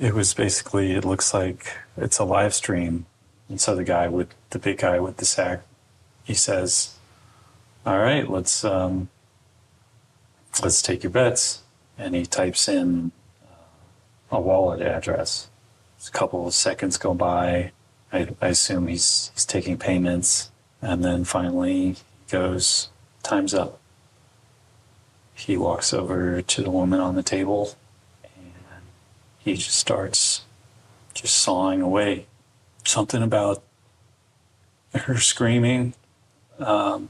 It was basically, it looks like it's a live stream. And so the big guy with the sack, he says, all right, let's take your bets. And he types in a wallet address. A couple of seconds go by. I assume he's taking payments. And then finally he goes, time's up. He walks over to the woman on the table and he just starts sawing away. Something about her screaming and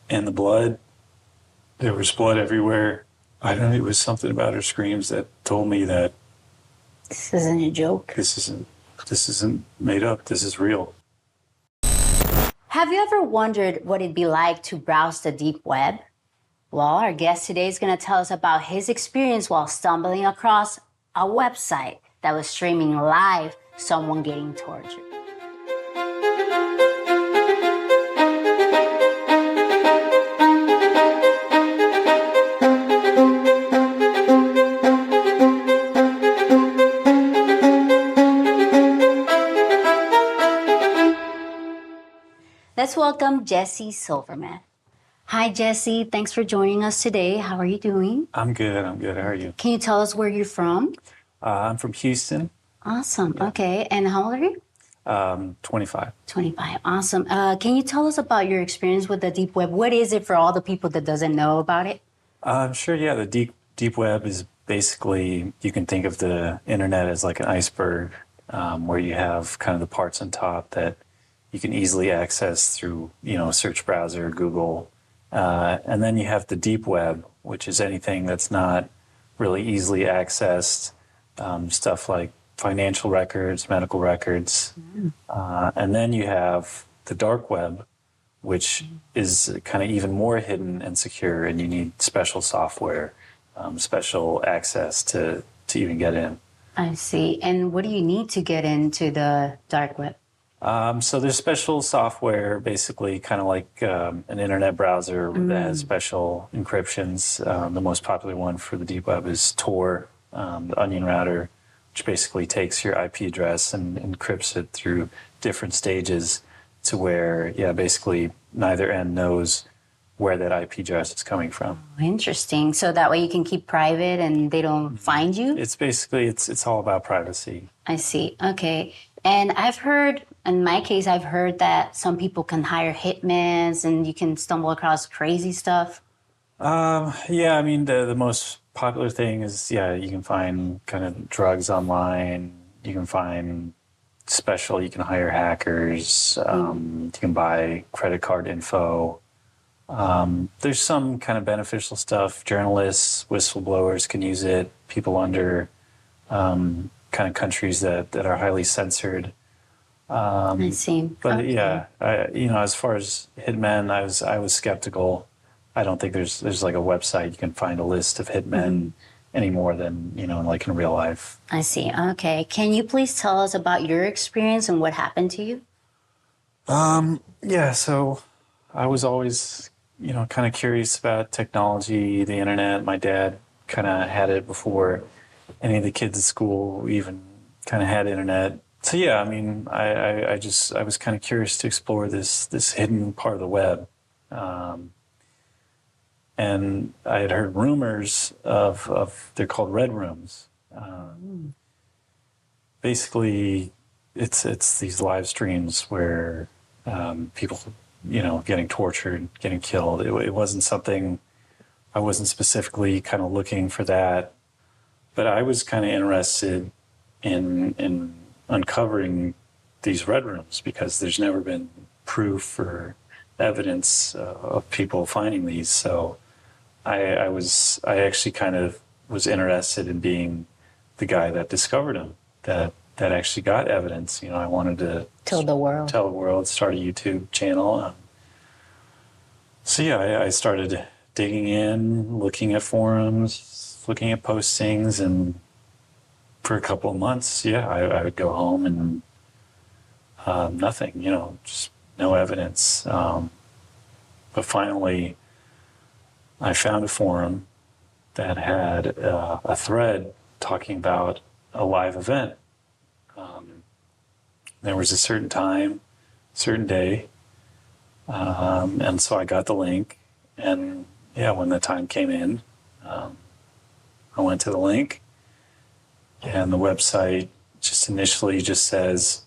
the blood. There was blood everywhere. I don't know, it was something about her screams that told me that this isn't a joke. This isn't made up. This is real. Have you ever wondered what it'd be like to browse the deep web? Well, our guest today is going to tell us about his experience while stumbling across a website that was streaming live someone getting tortured. Let's welcome Jesse Silverman. Hi, Jesse. Thanks for joining us today. How are you doing? I'm good. How are you? Can you tell us where you're from? I'm from Houston. Awesome. Yeah. Okay. And how old are you? 25. 25. Awesome. Can you tell us about your experience with the deep web? What is it for all the people that doesn't know about it? Sure. Yeah. The deep web is basically, you can think of the internet as like an iceberg, where you have kind of the parts on top that you can easily access through, a search browser, Google. And then you have the deep web, which is anything that's not really easily accessed, stuff like financial records, medical records. And then you have the dark web, which is kind of even more hidden and secure, and you need special software, special access to even get in. I see. And what do you need to get into the dark web? So there's special software, basically kind of like an internet browser that has special encryptions. The most popular one for the deep web is Tor, the Onion router, which basically takes your IP address and encrypts it through different stages to where, basically neither end knows where that IP address is coming from. Interesting. So that way you can keep private and they don't find you? It's basically, it's all about privacy. I see. Okay. And I've heard, in my case, I've heard that some people can hire hitmen and you can stumble across crazy stuff. The most popular thing is, you can find kind of drugs online. You can find you can hire hackers. You can buy credit card info. There's some kind of beneficial stuff. Journalists, whistleblowers can use it. People under kind of countries that are highly censored. I see. But okay. As far as hitmen, I was skeptical. I don't think there's like a website you can find a list of hitmen any more than, like in real life. I see. Okay. Can you please tell us about your experience and what happened to you? So I was always, kind of curious about technology, the internet. My dad kind of had it before any of the kids at school even kind of had internet. So I was kind of curious to explore this hidden part of the web. And I had heard rumors of they're called red rooms. Basically, it's these live streams where people, getting tortured, getting killed. It wasn't something, I wasn't specifically kind of looking for that, but I was kind of interested in uncovering these red rooms because there's never been proof or evidence of people finding these. So I actually kind of was interested in being the guy that discovered them, that actually got evidence. I wanted to tell the world, start a YouTube channel. I started digging in, looking at forums, looking at postings, and for a couple of months, I would go home and nothing, just no evidence. But finally, I found a forum that had a thread talking about a live event. There was a certain time, certain day, and so I got the link. And yeah, when the time came in, I went to the link, and the website just initially just says,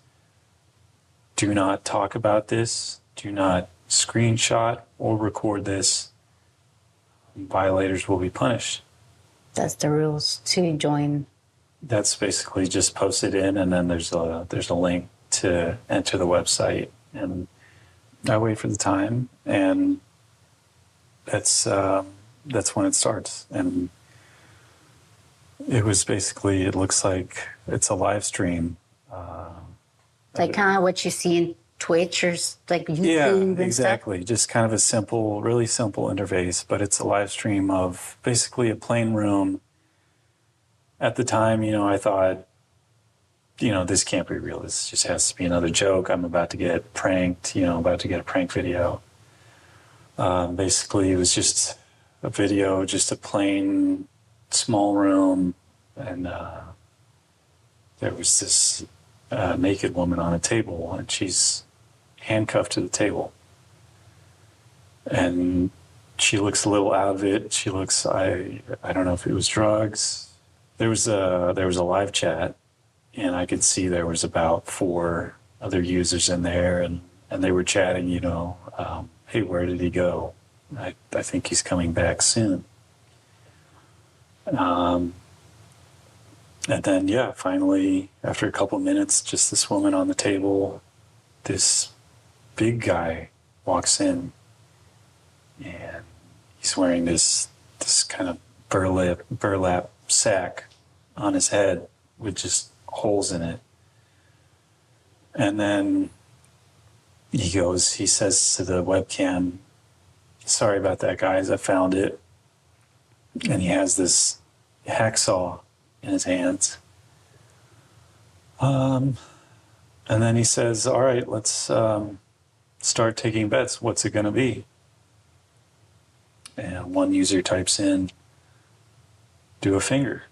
"Do not talk about this. Do not screenshot or record this. Violators will be punished." That's the rules to join. That's basically just posted in, and then there's a link to enter the website, and I wait for the time, and that's when it starts. And it was basically, it looks like it's a live stream. Like kind of what you see in Twitch or like YouTube Yeah, and exactly. stuff. Just kind of a simple, really simple interface, but it's a live stream of basically a plain room. At the time, I thought, this can't be real. This just has to be another joke. I'm about to get pranked, about to get a prank video. Basically, it was just a video, just a plain small room, and there was this naked woman on a table, and she's handcuffed to the table. And she looks a little out of it. She looks, I don't know if it was drugs. There was a live chat, and I could see there was about 4 other users in there, and they were chatting, hey, where did he go? I think he's coming back soon. And then, yeah, finally, after a couple of minutes, just this woman on the table, this big guy walks in, and he's wearing this kind of burlap sack on his head with just holes in it. And then he says to the webcam, "Sorry about that, guys, I found it." And he has this hacksaw in his hands. And then he says, "All right, let's start taking bets. What's it going to be?" And one user types in, "Do a finger."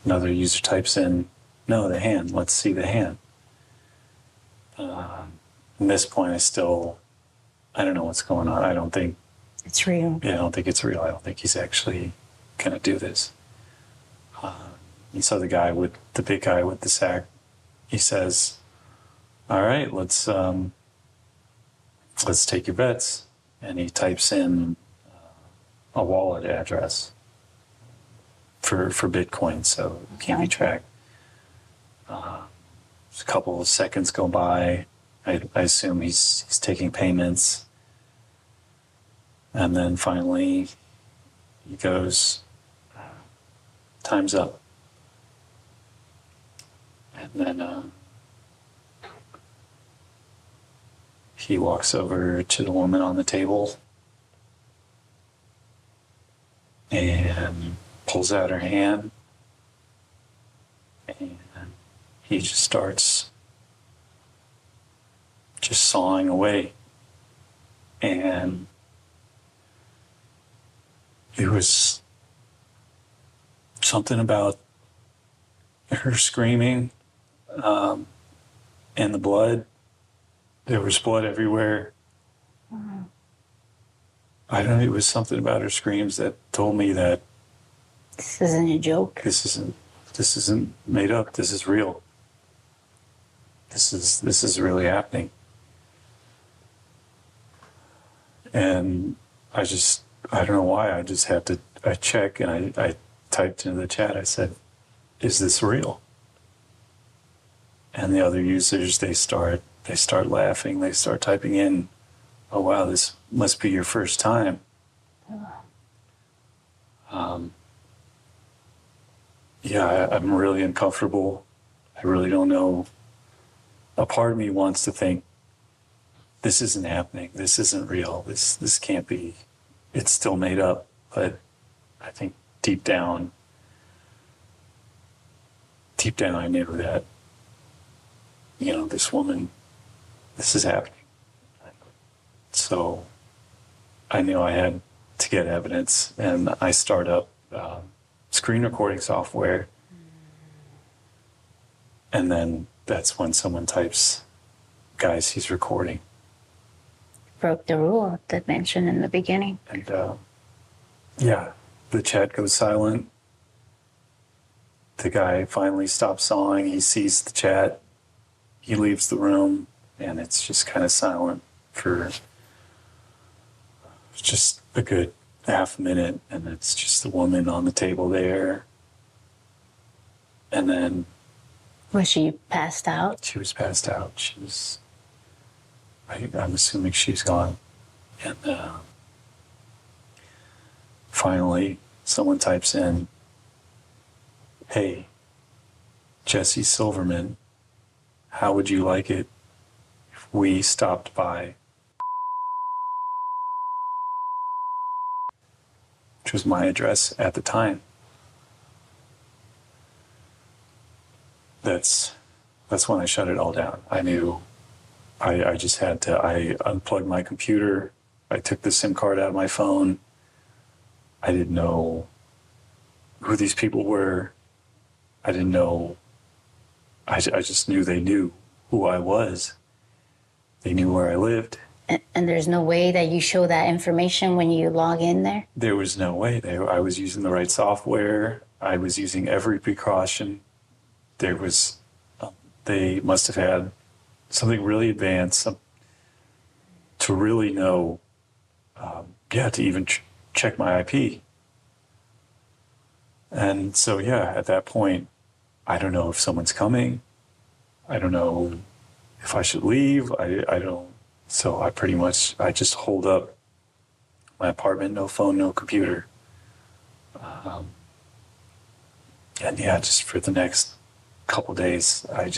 Another user types in, "No, the hand. Let's see the hand." At this point, I don't know what's going on. I don't think It's real. I don't think it's real. I don't think he's actually going to do this. And so the big guy with the sack, he says, "All right, let's take your bets." And he types in a wallet address for Bitcoin, so it can't be tracked. A couple of seconds go by. I assume he's taking payments. And then finally, he goes, "Time's up." And then he walks over to the woman on the table and pulls out her hand. And he just starts just sawing away. And it was something about her screaming and the blood. There was blood everywhere. I don't know, it was something about her screams that told me that This isn't a joke. this isn't made up. This is real. This is really happening. And I don't know why, I just had to, I check, and I typed into the chat, I said, "Is this real?" And the other users, they start laughing, they start typing in, "Oh wow, this must be your first time." Yeah, I'm really uncomfortable. I really don't know. A part of me wants to think, this isn't happening, this isn't real, this can't be, it's still made up. But I think deep down I knew that, this woman, this is happening. So I knew I had to get evidence, and I start up screen recording software. And then that's when someone types, guys, he's recording. Broke the rule that mentioned in the beginning. And yeah, the chat goes silent. The guy finally stops sawing. He sees the chat. He leaves the room, and it's just kind of silent for just a good half minute. And it's just the woman on the table there. And then Was she passed out? she was passed out. She was, I'm assuming she's gone. And finally, someone types in, hey, Jesse Silverman, how would you like it if we stopped by? Which was my address at the time. That's when I shut it all down. I knew I just had to, I unplugged my computer. I took the SIM card out of my phone. I didn't know who these people were. I didn't know. I just knew they knew who I was. They knew where I lived. And there's no way that you show that information when you log in there? There was no way. I was using the right software. I was using every precaution. There was, they must have had something really advanced to really know, to even check my IP. And so, at that point, I don't know if someone's coming. I don't know if I should leave. I don't. So I just hold up my apartment, no phone, no computer. Just for the next couple days, I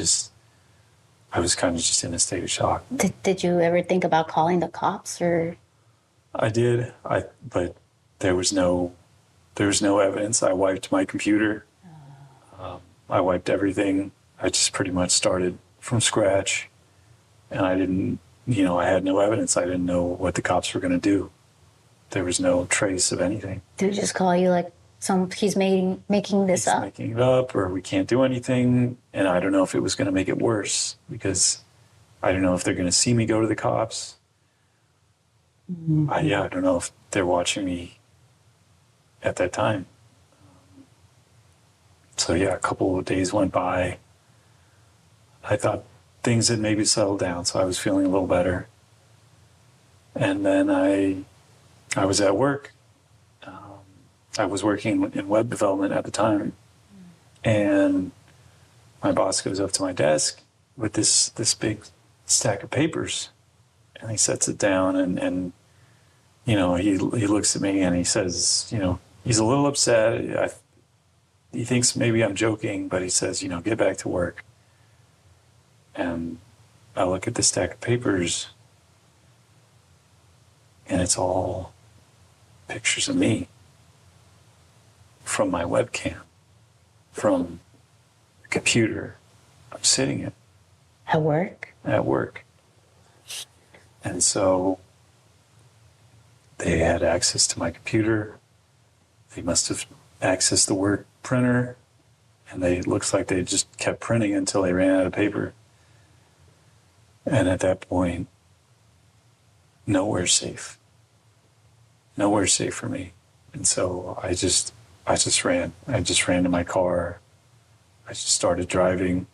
was kind of just in a state of shock. Did you ever think about calling the cops or? I did, but there was no evidence. I wiped my computer. I wiped everything. I just pretty much started from scratch, and I didn't, I had no evidence. I didn't know what the cops were going to do. There was no trace of anything. Did he just call you like he's making this up? Making it up, or we can't do anything. And I don't know if it was going to make it worse, because I don't know if they're going to see me go to the cops. Mm-hmm. I don't know if they're watching me at that time. So a couple of days went by. I thought things had maybe settled down, so I was feeling a little better. And then I was at work. I was working in web development at the time, and my boss goes up to my desk with this big stack of papers, and he sets it down, and he looks at me and he says, he's a little upset. He thinks maybe I'm joking, but he says, get back to work. And I look at the stack of papers, and it's all pictures of me from my webcam, from the computer I'm sitting at. At work? At work. And so they had access to my computer. They must have accessed the work printer, and it looks like they just kept printing until they ran out of paper. And at that point, nowhere's safe. Nowhere's safe for me. And so I just ran. I just ran to my car. I just started driving,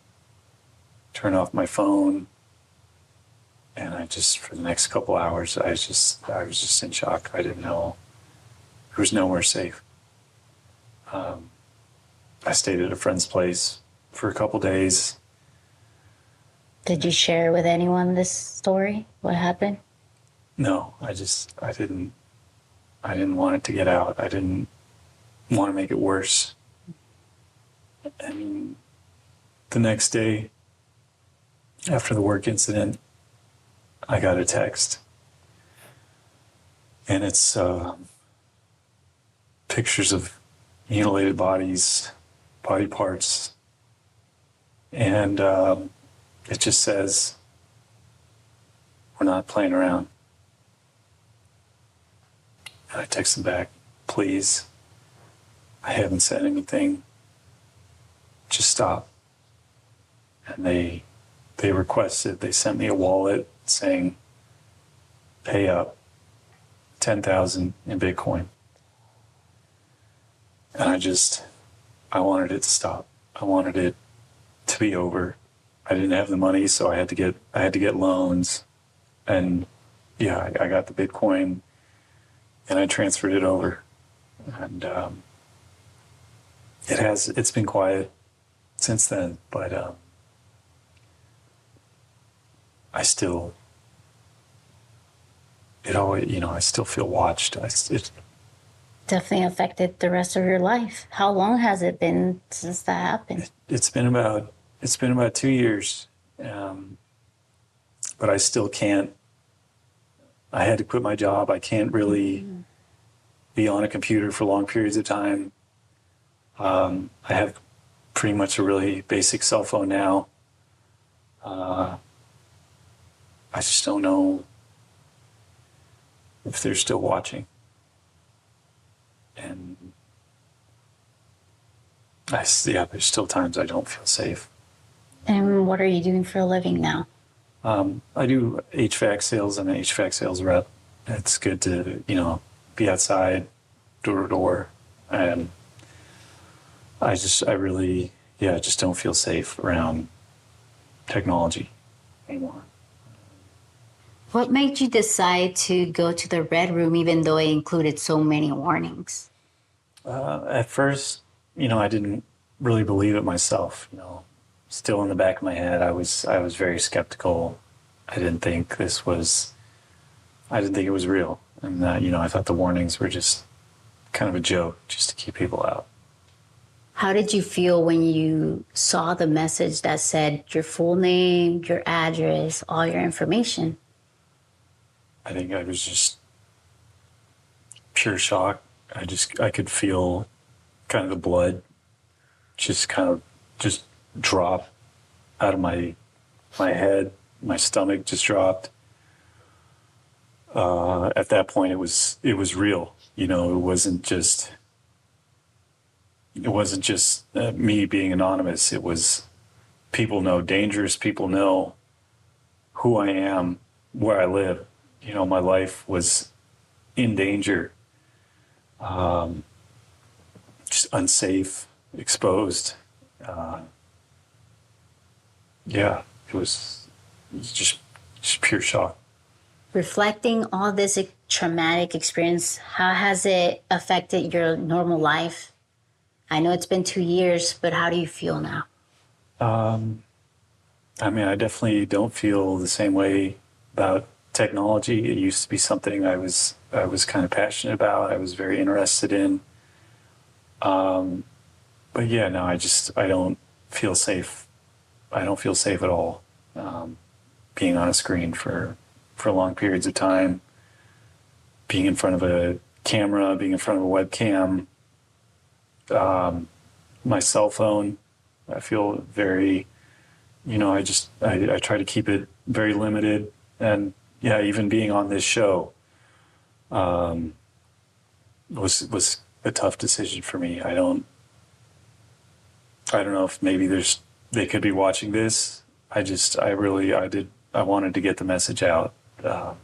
turned off my phone, and for the next couple hours, I was just in shock. I didn't know. There was nowhere safe. I stayed at a friend's place for a couple days. Did you share with anyone this story? What happened? No, I didn't want it to get out. I didn't want to make it worse. I mean, the next day, after the work incident, I got a text. And it's pictures of mutilated bodies, body parts. And it just says, we're not playing around. And I text him back, please I haven't said anything. Just stop. And they sent me a wallet saying, pay up 10,000 in Bitcoin. And I wanted it to stop. I wanted it to be over. I didn't have the money, so I had to get loans. And yeah, I got the Bitcoin and I transferred it over. And it's been quiet since then, but I still feel watched. It Definitely affected the rest of your life. How long has it been since that happened? It's been about 2 years, but I still can't. I had to quit my job. I can't really be on a computer for long periods of time. I have pretty much a really basic cell phone now. I just don't know if they're still watching. And there's still times I don't feel safe. And what are you doing for a living now? I do HVAC sales. I'm an HVAC sales rep. It's good to, be outside, door to door. And I just don't feel safe around technology anymore. What made you decide to go to the Red Room even though it included so many warnings? At first, I didn't really believe it myself. Still in the back of my head, I was very skeptical. I didn't think it was real. And I thought the warnings were just kind of a joke just to keep people out. How did you feel when you saw the message that said your full name, your address, all your information? I think I was just pure shock. I could feel kind of the blood just drop out of my head. My stomach just dropped. At that point, it was real. It wasn't just me being anonymous. It was dangerous people know who I am, where I live. My life was in danger. Just unsafe, exposed. It was just pure shock. Reflecting all this traumatic experience, how has it affected your normal life? I know it's been 2 years, but how do you feel now? I definitely don't feel the same way about technology. It used to be something I was kind of passionate about. I was very interested in. But yeah, no, I don't feel safe. I don't feel safe at all. Being on a screen for long periods of time, being in front of a camera, being in front of a webcam, my cell phone, I feel very, I try to keep it very limited. And yeah, even being on this show was a tough decision for me. I don't know if maybe they could be watching this. I wanted to get the message out to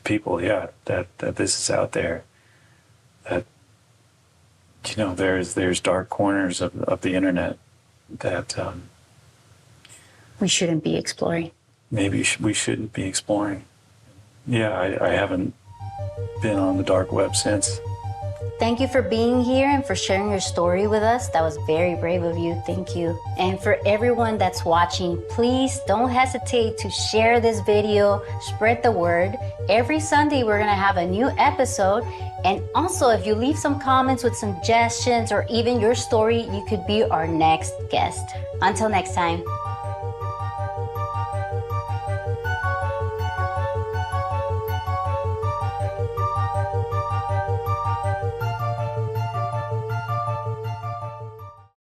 people, that this is out there. That there's dark corners of the internet that we shouldn't be exploring. Maybe we shouldn't be exploring. Yeah, I haven't been on the dark web since. Thank you for being here and for sharing your story with us. That was very brave of you. Thank you. And for everyone that's watching, please don't hesitate to share this video, spread the word. Every Sunday, we're going to have a new episode. And also, if you leave some comments with suggestions or even your story, you could be our next guest. Until next time.